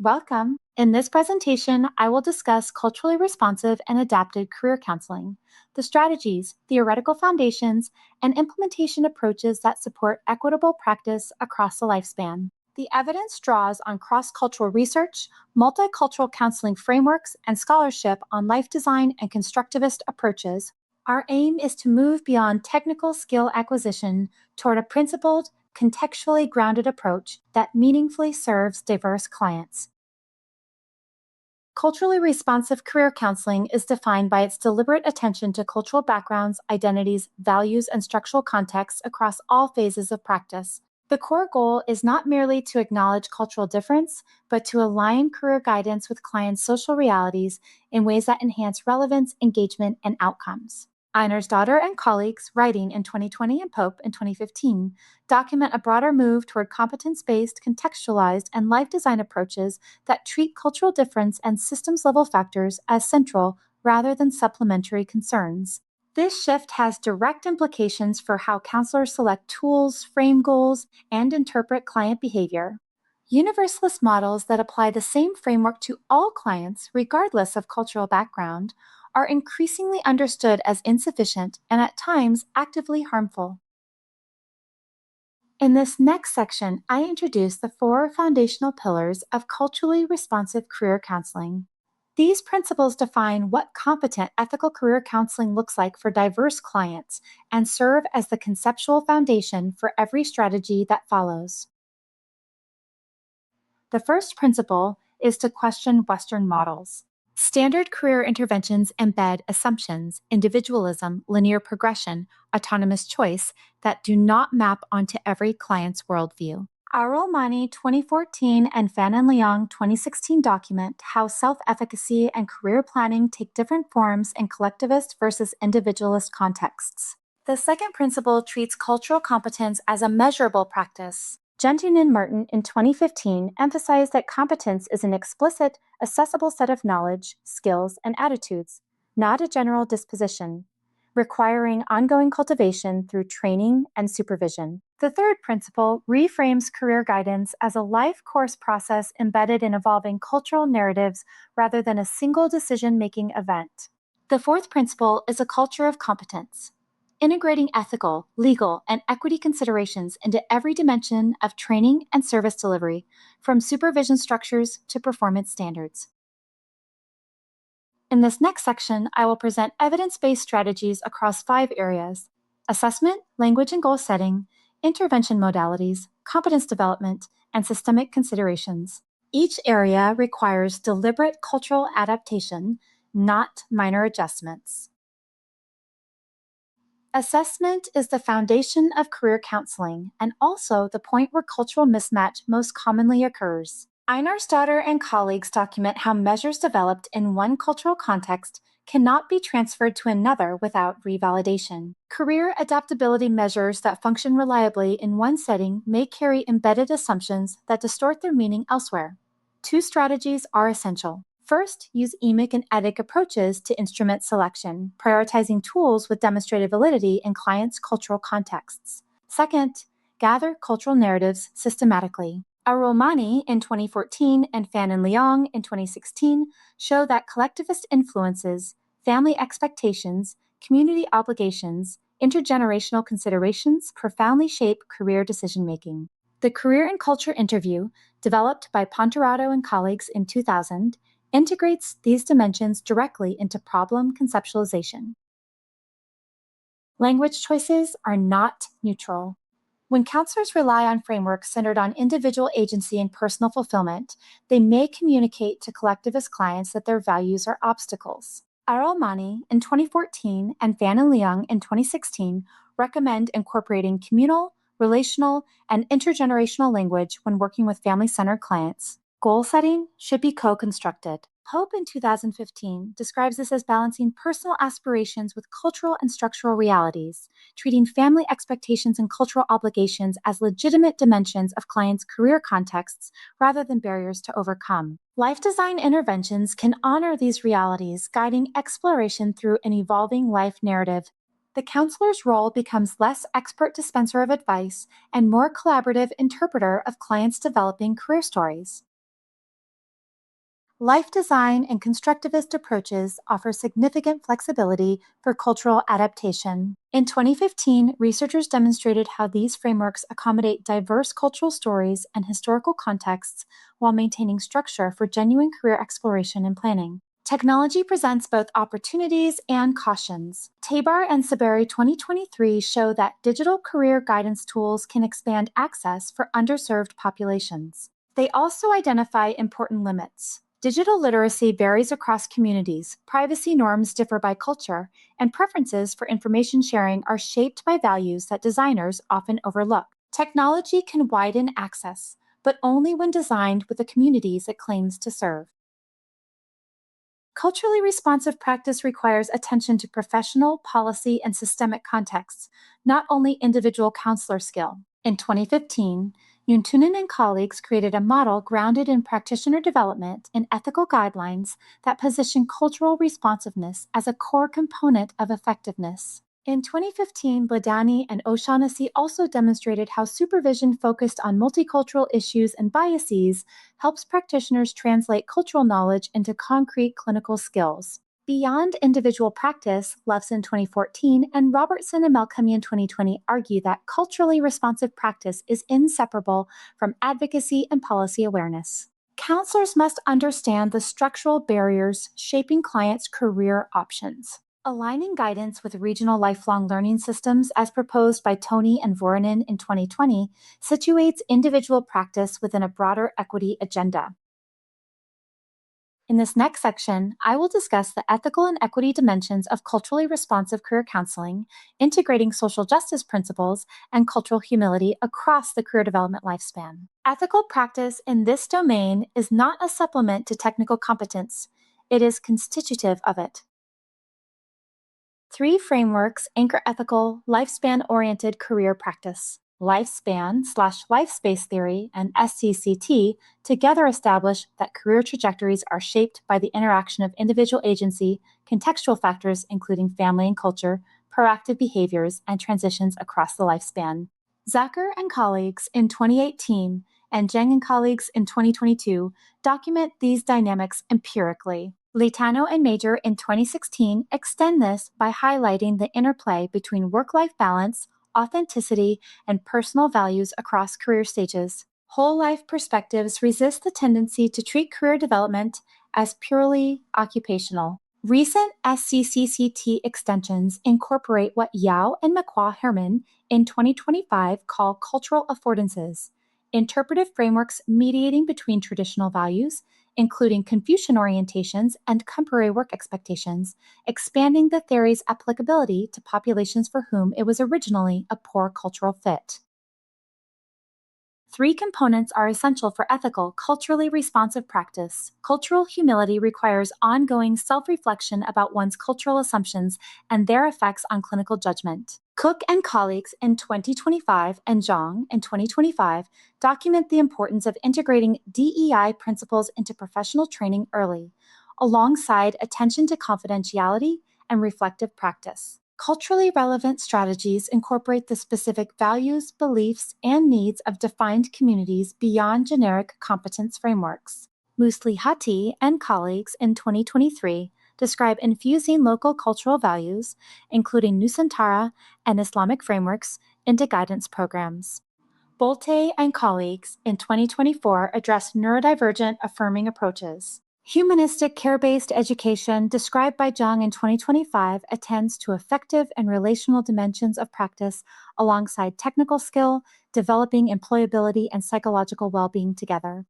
Welcome. In this presentation, I will discuss culturally responsive and adapted career counseling, the strategies, theoretical foundations, and implementation approaches that support equitable practice across the lifespan. The evidence draws on cross-cultural research, multicultural counseling frameworks, and scholarship on life design and constructivist approaches. Our aim is to move beyond technical skill acquisition toward a principled, contextually grounded approach that meaningfully serves diverse clients. Culturally responsive career counseling is defined by its deliberate attention to cultural backgrounds, identities, values, and structural contexts across all phases of practice. The core goal is not merely to acknowledge cultural difference, but to align career guidance with clients' social realities in ways that enhance relevance, engagement, and outcomes. Einersdottir and colleagues, writing in 2020 and Pope in 2015, document a broader move toward competence-based, contextualized, and life design approaches that treat cultural difference and systems-level factors as central rather than supplementary concerns. This shift has direct implications for how counselors select tools, frame goals, and interpret client behavior. Universalist models that apply the same framework to all clients, regardless of cultural background, are increasingly understood as insufficient and at times actively harmful. In this next section, I introduce the four foundational pillars of culturally responsive career counseling. These principles define what competent ethical career counseling looks like for diverse clients and serve as the conceptual foundation for every strategy that follows. The first principle is to question Western models. Standard career interventions embed assumptions, individualism, linear progression, autonomous choice that do not map onto every client's worldview. Arulmani 2014 and Fan and Leong 2016 document how self-efficacy and career planning take different forms in collectivist versus individualist contexts. The second principle treats cultural competence as a measurable practice. Gentune and Martin in 2015 emphasized that competence is an explicit, accessible set of knowledge, skills, and attitudes, not a general disposition, requiring ongoing cultivation through training and supervision. The third principle reframes career guidance as a life course process embedded in evolving cultural narratives rather than a single decision-making event. The fourth principle is a culture of competence, integrating ethical, legal, and equity considerations into every dimension of training and service delivery, from supervision structures to performance standards. In this next section, I will present evidence-based strategies across 5 areas: assessment, language and goal setting, intervention modalities, competence development, and systemic considerations. Each area requires deliberate cultural adaptation, not minor adjustments. Assessment is the foundation of career counseling and also the point where cultural mismatch most commonly occurs. Einersdottir and colleagues document how measures developed in one cultural context cannot be transferred to another without revalidation. Career adaptability measures that function reliably in one setting may carry embedded assumptions that distort their meaning elsewhere. 2 strategies are essential. First, use emic and etic approaches to instrument selection, prioritizing tools with demonstrated validity in clients' cultural contexts. Second, gather cultural narratives systematically. Arulmani in 2014 and Fan and Leong in 2016 show that collectivist influences, family expectations, community obligations, intergenerational considerations profoundly shape career decision-making. The Career and Culture Interview, developed by Ponterato and colleagues in 2000, integrates these dimensions directly into problem conceptualization. Language choices are not neutral. When counselors rely on frameworks centered on individual agency and personal fulfillment, they may communicate to collectivist clients that their values are obstacles. Arulmani in 2014 and Fan and Leong in 2016 recommend incorporating communal, relational, and intergenerational language when working with family-centered clients. Goal setting should be co-constructed. Pope in 2015 describes this as balancing personal aspirations with cultural and structural realities, treating family expectations and cultural obligations as legitimate dimensions of clients' career contexts rather than barriers to overcome. Life design interventions can honor these realities, guiding exploration through an evolving life narrative. The counselor's role becomes less expert dispenser of advice and more collaborative interpreter of clients' developing career stories. Life design and constructivist approaches offer significant flexibility for cultural adaptation. In 2015, researchers demonstrated how these frameworks accommodate diverse cultural stories and historical contexts while maintaining structure for genuine career exploration and planning. Technology presents both opportunities and cautions. Tabar and Saberi 2023 show that digital career guidance tools can expand access for underserved populations. They also identify important limits. Digital literacy varies across communities, privacy norms differ by culture, and preferences for information sharing are shaped by values that designers often overlook. Technology can widen access, but only when designed with the communities it claims to serve. Culturally responsive practice requires attention to professional, policy, and systemic contexts, not only individual counselor skill. In 2015, Yuntunen and colleagues created a model grounded in practitioner development and ethical guidelines that position cultural responsiveness as a core component of effectiveness. In 2015, Bladani and O'Shaughnessy also demonstrated how supervision focused on multicultural issues and biases helps practitioners translate cultural knowledge into concrete clinical skills. Beyond individual practice, Levson 2014 and Robertson and Melkemian 2020 argue that culturally responsive practice is inseparable from advocacy and policy awareness. Counselors must understand the structural barriers shaping clients' career options. Aligning guidance with regional lifelong learning systems, as proposed by Tony and Voronin in 2020, situates individual practice within a broader equity agenda. In this next section, I will discuss the ethical and equity dimensions of culturally responsive career counseling, integrating social justice principles and cultural humility across the career development lifespan. Ethical practice in this domain is not a supplement to technical competence, it is constitutive of it. 3 frameworks anchor ethical, lifespan-oriented career practice. Lifespan/lifespace theory and SCCT together establish that career trajectories are shaped by the interaction of individual agency, contextual factors including family and culture, proactive behaviors, and transitions across the lifespan. Zucker and colleagues in 2018 and Zheng and colleagues in 2022 document these dynamics empirically. Leitano and Major in 2016 extend this by highlighting the interplay between work-life balance, authenticity, and personal values across career stages. Whole life perspectives resist the tendency to treat career development as purely occupational. Recent SCCCT extensions incorporate what Yao and McQuah-Herman in 2025 call cultural affordances, interpretive frameworks mediating between traditional values, including Confucian orientations and contemporary work expectations, expanding the theory's applicability to populations for whom it was originally a poor cultural fit. 3 components are essential for ethical, culturally responsive practice. Cultural humility requires ongoing self-reflection about one's cultural assumptions and their effects on clinical judgment. Cook and colleagues in 2025 and Zhang in 2025 document the importance of integrating DEI principles into professional training early, alongside attention to confidentiality and reflective practice. Culturally relevant strategies incorporate the specific values, beliefs, and needs of defined communities beyond generic competence frameworks. Muslihatty and colleagues in 2023 describe infusing local cultural values, including Nusantara and Islamic frameworks, into guidance programs. Bolte and colleagues in 2024 address neurodivergent affirming approaches. Humanistic care-based education, described by Zhang in 2025, attends to effective and relational dimensions of practice alongside technical skill, developing employability and psychological well-being together.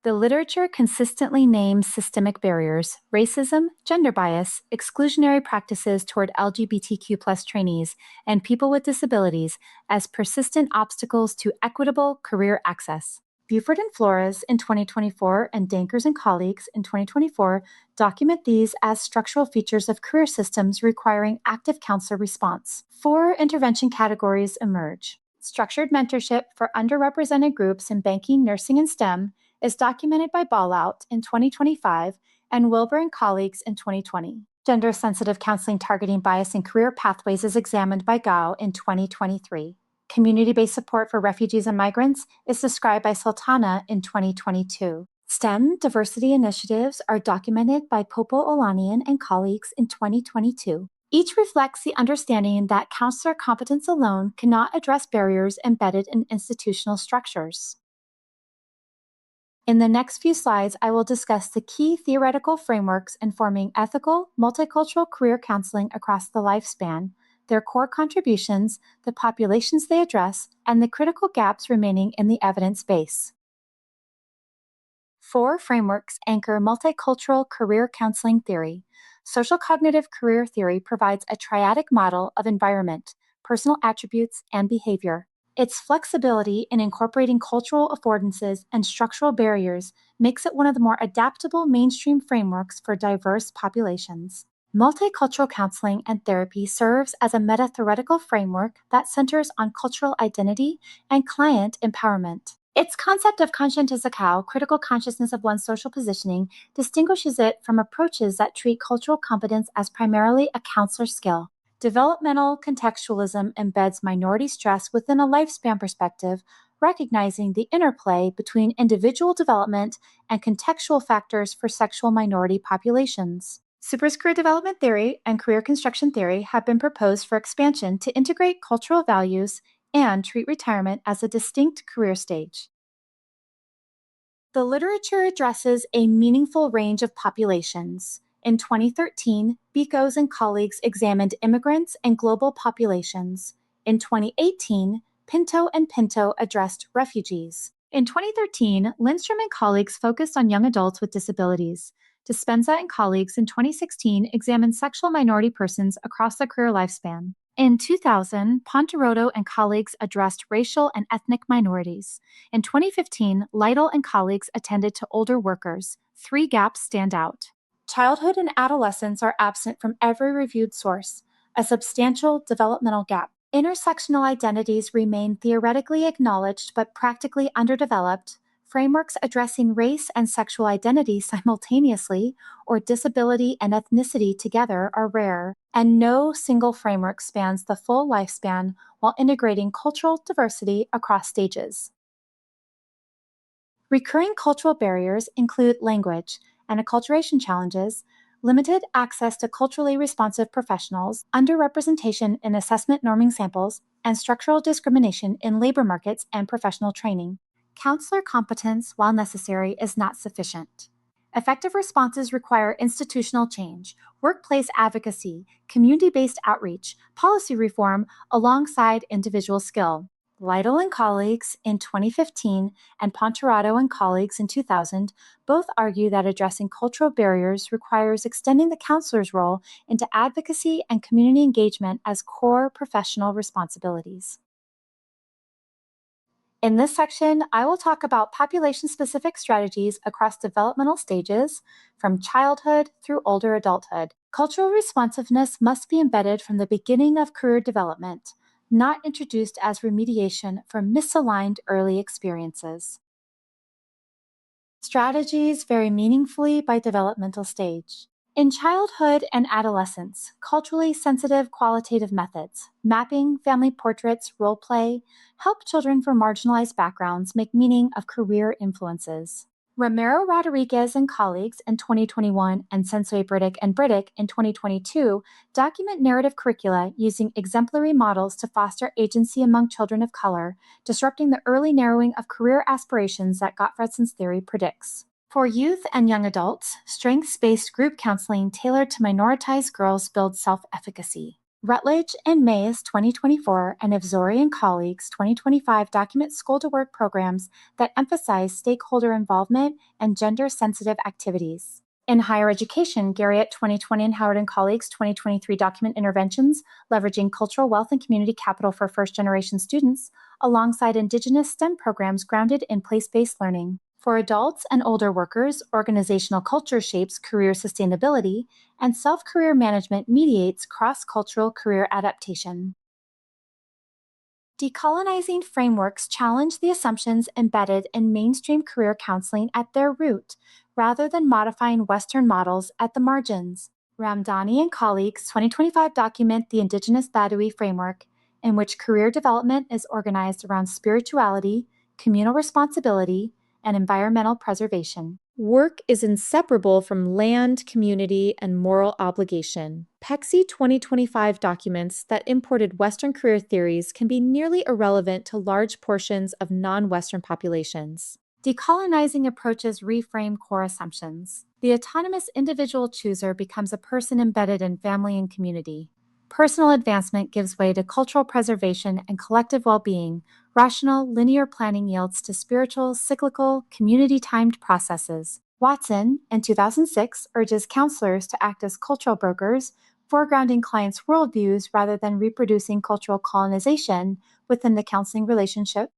The literature consistently names systemic barriers, racism, gender bias, exclusionary practices toward LGBTQ+ trainees, and people with disabilities as persistent obstacles to equitable career access. Buford and Flores in 2024 and Dankers and colleagues in 2024 document these as structural features of career systems requiring active counselor response. 4 intervention categories emerge. Structured mentorship for underrepresented groups in banking, nursing, and STEM is documented by Ballout in 2025 and Wilbur and colleagues in 2020. Gender-sensitive counseling targeting bias in career pathways is examined by Gao in 2023. Community-based support for refugees and migrants is described by Sultana in 2022. STEM diversity initiatives are documented by Popo Olanian and colleagues in 2022. Each reflects the understanding that counselor competence alone cannot address barriers embedded in institutional structures. In the next few slides, I will discuss the key theoretical frameworks informing ethical, multicultural career counseling across the lifespan, their core contributions, the populations they address, and the critical gaps remaining in the evidence base. 4 frameworks anchor multicultural career counseling theory. Social cognitive career theory provides a triadic model of environment, personal attributes, and behavior. Its flexibility in incorporating cultural affordances and structural barriers makes it one of the more adaptable mainstream frameworks for diverse populations. Multicultural counseling and therapy serves as a meta-theoretical framework that centers on cultural identity and client empowerment. Its concept of conscientizakao, critical consciousness of one's social positioning, distinguishes it from approaches that treat cultural competence as primarily a counselor skill. Developmental contextualism embeds minority stress within a lifespan perspective, recognizing the interplay between individual development and contextual factors for sexual minority populations. Super's career development theory and career construction theory have been proposed for expansion to integrate cultural values and treat retirement as a distinct career stage. The literature addresses a meaningful range of populations. In 2013, Bicos and colleagues examined immigrants and global populations. In 2018, Pinto and Pinto addressed refugees. In 2013, Lindstrom and colleagues focused on young adults with disabilities. Dispenza and colleagues in 2016 examined sexual minority persons across the career lifespan. In 2000, Ponteroto and colleagues addressed racial and ethnic minorities. In 2015, Lytle and colleagues attended to older workers. 3 gaps stand out. Childhood and adolescence are absent from every reviewed source, a substantial developmental gap. Intersectional identities remain theoretically acknowledged but practically underdeveloped. Frameworks addressing race and sexual identity simultaneously, or disability and ethnicity together, are rare, and no single framework spans the full lifespan while integrating cultural diversity across stages. Recurring cultural barriers include language and acculturation challenges, limited access to culturally responsive professionals, underrepresentation in assessment norming samples, and structural discrimination in labor markets and professional training. Counselor competence, while necessary, is not sufficient. Effective responses require institutional change, workplace advocacy, community-based outreach, policy reform, alongside individual skill. Lytle and colleagues in 2015 and Ponteroto and colleagues in 2000 both argue that addressing cultural barriers requires extending the counselor's role into advocacy and community engagement as core professional responsibilities. In this section, I will talk about population-specific strategies across developmental stages, from childhood through older adulthood. Cultural responsiveness must be embedded from the beginning of career development, not introduced as remediation for misaligned early experiences. Strategies vary meaningfully by developmental stage. In childhood and adolescence, culturally sensitive qualitative methods, mapping, family portraits, role play, help children from marginalized backgrounds make meaning of career influences. Romero Rodriguez and colleagues in 2021 and Sensoi Britick and Britick in 2022 document narrative curricula using exemplary models to foster agency among children of color, disrupting the early narrowing of career aspirations that Gottfredson's theory predicts. For youth and young adults, strengths-based group counseling tailored to minoritized girls builds self-efficacy. Rutledge and Mays 2024 and Evzori and colleagues 2025 document school-to-work programs that emphasize stakeholder involvement and gender-sensitive activities. In higher education, Garriott 2020 and Howard and colleagues 2023 document interventions leveraging cultural wealth and community capital for first-generation students, alongside Indigenous STEM programs grounded in place-based learning. For adults and older workers, organizational culture shapes career sustainability, and self-career management mediates cross-cultural career adaptation. Decolonizing frameworks challenge the assumptions embedded in mainstream career counseling at their root, rather than modifying Western models at the margins. Ramdani and colleagues 2025 document the Indigenous Badui framework, in which career development is organized around spirituality, communal responsibility, and environmental preservation. Work is inseparable from land, community, and moral obligation. PEXI 2025 documents that imported Western career theories can be nearly irrelevant to large portions of non-Western populations. Decolonizing approaches reframe core assumptions. The autonomous individual chooser becomes a person embedded in family and community. Personal advancement gives way to cultural preservation and collective well-being. Rational, linear planning yields to spiritual, cyclical, community-timed processes. Watson, in 2006, urges counselors to act as cultural brokers, foregrounding clients' worldviews rather than reproducing cultural colonization within the counseling relationship.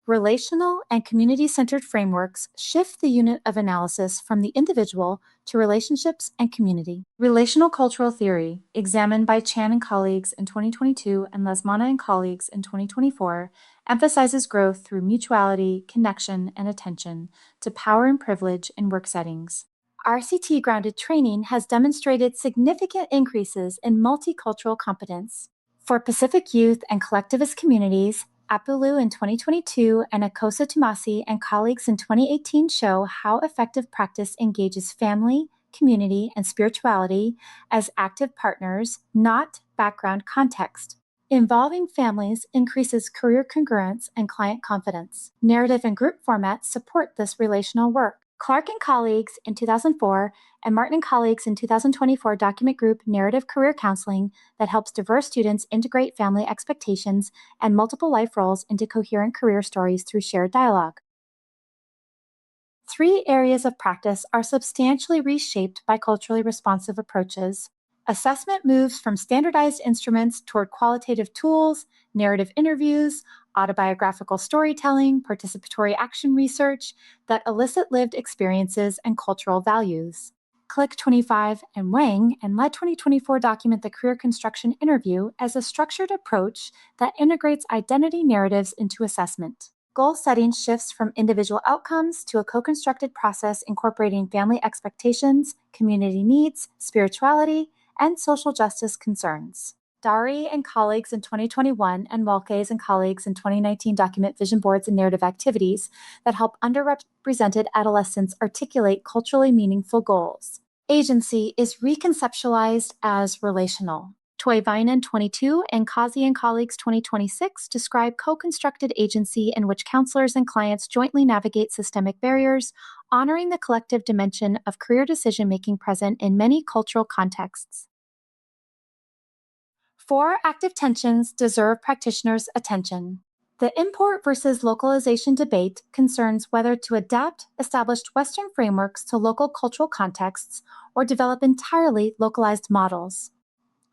Relational and community-centered frameworks shift the unit of analysis from the individual to relationships and community. Relational cultural theory, examined by Chan and colleagues in 2022 and Lesmana and colleagues in 2024, emphasizes growth through mutuality, connection, and attention to power and privilege in work settings. RCT-grounded training has demonstrated significant increases in multicultural competence. For Pacific youth and collectivist communities, Apulu in 2022 and Akosa Tumasi and colleagues in 2018 show how effective practice engages family, community, and spirituality as active partners, not background context. Involving families increases career congruence and client confidence. Narrative and group formats support this relational work. Clark and colleagues in 2004 and Martin and colleagues in 2024 document group Narrative Career Counseling that helps diverse students integrate family expectations and multiple life roles into coherent career stories through shared dialogue. 3 areas of practice are substantially reshaped by culturally responsive approaches. Assessment moves from standardized instruments toward qualitative tools, narrative interviews, autobiographical storytelling, participatory action research that elicit lived experiences and cultural values. Click 25 and Wang and Led 2024 document the career construction interview as a structured approach that integrates identity narratives into assessment. Goal setting shifts from individual outcomes to a co-constructed process incorporating family expectations, community needs, spirituality, and social justice concerns. Dari and colleagues in 2021 and Walkes and colleagues in 2019 document vision boards and narrative activities that help underrepresented adolescents articulate culturally meaningful goals. Agency is reconceptualized as relational. Toivainen 22 and Kazi and colleagues 2026 describe co-constructed agency in which counselors and clients jointly navigate systemic barriers, honoring the collective dimension of career decision-making present in many cultural contexts. 4 active tensions deserve practitioners' attention. The import versus localization debate concerns whether to adapt established Western frameworks to local cultural contexts or develop entirely localized models.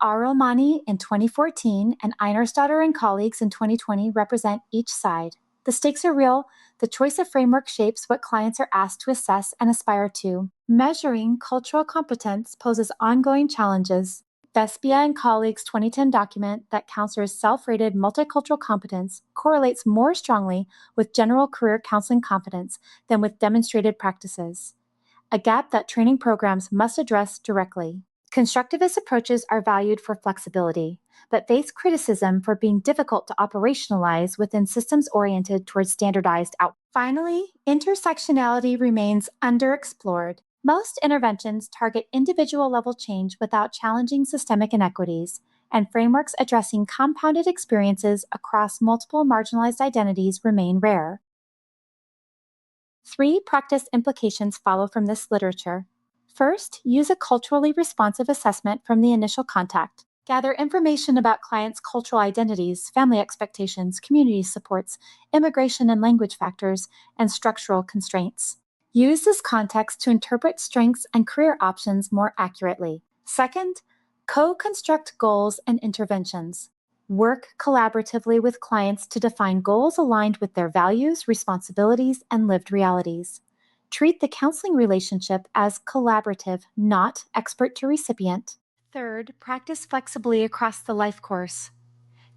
Aromani in 2014 and Einerstarter and colleagues in 2020 represent each side. The stakes are real. The choice of framework shapes what clients are asked to assess and aspire to. Measuring cultural competence poses ongoing challenges. Vespia and colleagues' 2010 document that counselors' self-rated multicultural competence correlates more strongly with general career counseling competence than with demonstrated practices, a gap that training programs must address directly. Constructivist approaches are valued for flexibility, but face criticism for being difficult to operationalize within systems oriented towards standardized outcomes. Finally, intersectionality remains underexplored. Most interventions target individual-level change without challenging systemic inequities, and frameworks addressing compounded experiences across multiple marginalized identities remain rare. 3 practice implications follow from this literature. First, use a culturally responsive assessment from the initial contact. Gather information about clients' cultural identities, family expectations, community supports, immigration and language factors, and structural constraints. Use this context to interpret strengths and career options more accurately. Second, co-construct goals and interventions. Work collaboratively with clients to define goals aligned with their values, responsibilities, and lived realities. Treat the counseling relationship as collaborative, not expert to recipient. Third, practice flexibly across the life course.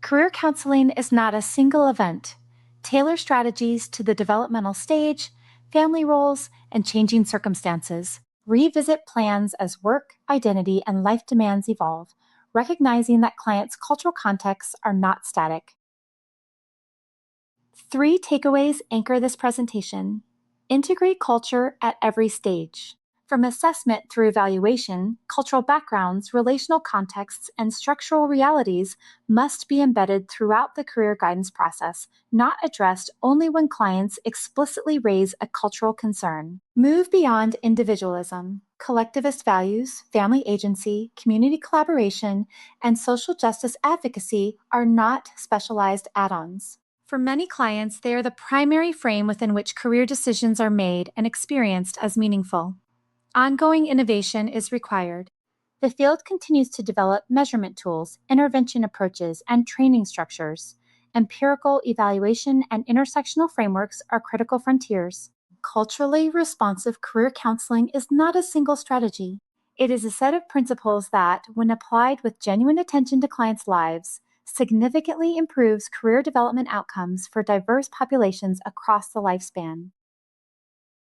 Career counseling is not a single event. Tailor strategies to the developmental stage, family roles, and changing circumstances. Revisit plans as work, identity, and life demands evolve, recognizing that clients' cultural contexts are not static. 3 takeaways anchor this presentation. Integrate culture at every stage. From assessment through evaluation, cultural backgrounds, relational contexts, and structural realities must be embedded throughout the career guidance process, not addressed only when clients explicitly raise a cultural concern. Move beyond individualism. Collectivist values, family agency, community collaboration, and social justice advocacy are not specialized add-ons. For many clients, they are the primary frame within which career decisions are made and experienced as meaningful. Ongoing innovation is required. The field continues to develop measurement tools, intervention approaches, and training structures. Empirical evaluation and intersectional frameworks are critical frontiers. Culturally responsive career counseling is not a single strategy. It is a set of principles that, when applied with genuine attention to clients' lives, significantly improves career development outcomes for diverse populations across the lifespan.